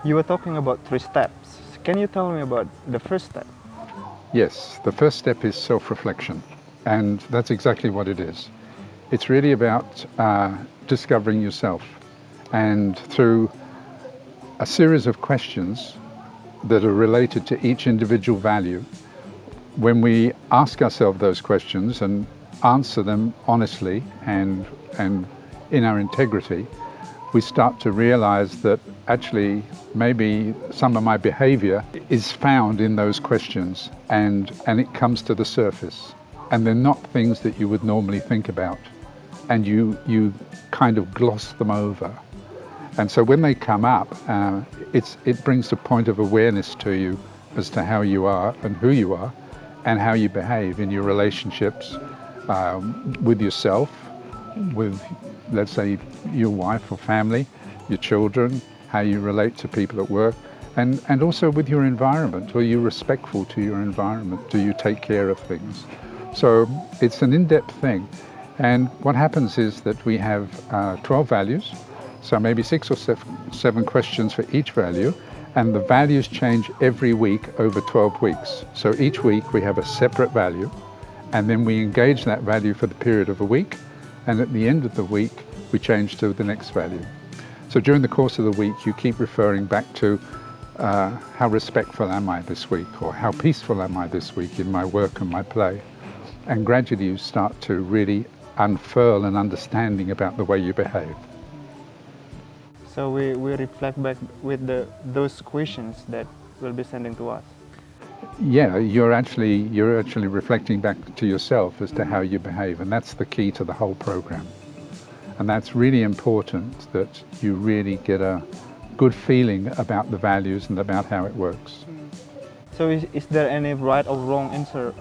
You were talking about 3 steps. Can you tell me about the first step? Yes, the first step is self-reflection, and that's exactly what it is. It's really about discovering yourself, and through a series of questions that are related to each individual value, when we ask ourselves those questions and answer them honestly and in our integrity, we start to realize that actually maybe some of my behavior is found in those questions, and it comes to the surface. And they're not things that you would normally think about, and you kind of gloss them over. And so when they come up, it brings a point of awareness to you as to how you are and who you are and how you behave in your relationships with yourself, with, let's say, your wife or family, your children, how you relate to people at work, and also with your environment. Are you respectful to your environment? Do you take care of things? So it's an in-depth thing. And what happens is that we have 12 values, so maybe 6 or 7 questions for each value, and the values change every week over 12 weeks. So each week we have a separate value, and then we engage that value for the period of a week, and at the end of the week we change to the next value. So during the course of the week you keep referring back to how respectful am I this week, or how peaceful am I this week in my work and my play, and gradually you start to really unfurl an understanding about the way you behave. So we reflect back with those questions that will be sending to us. Yeah, you're actually reflecting back to yourself as to how you behave, and that's the key to the whole program. And that's really important, that you really get a good feeling about the values and about how it works. So is there any right or wrong answer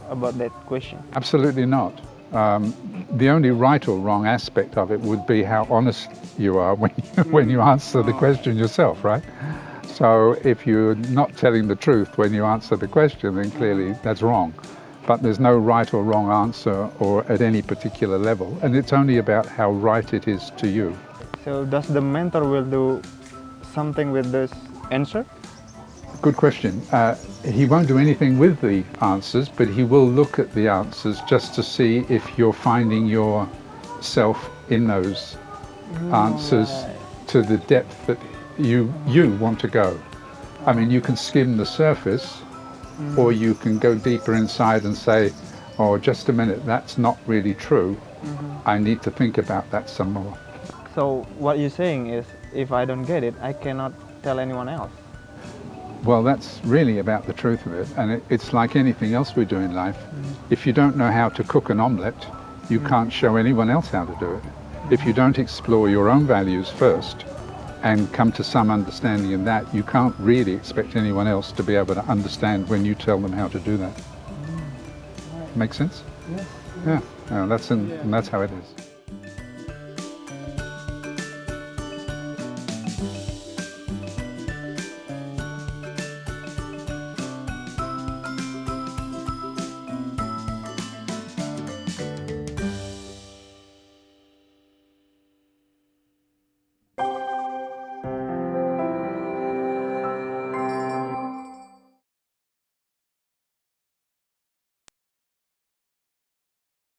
about that question? Absolutely not. The only right or wrong aspect of it would be how honest you are when you answer the question yourself, right? So if you're not telling the truth when you answer the question, then clearly that's wrong. But there's no right or wrong answer or at any particular level, and it's only about how right it is to you. So does the mentor will do something with this answer? Good question. He won't do anything with the answers, but he will look at the answers just to see if you're finding yourself in those answers to the depth that you want to go. I mean, you can skim the surface, or you can go deeper inside and say, oh, just a minute, that's not really true. I need to think about that some more. So what you're saying is, if I don't get it, I cannot tell anyone else. Well, that's really about the truth of it, and it's like anything else we do in life. If you don't know how to cook an omelette, you can't show anyone else how to do it. If you don't explore your own values first and come to some understanding in that, you can't really expect anyone else to be able to understand when you tell them how to do that. Make sense? Yes. Yeah, that's how it is.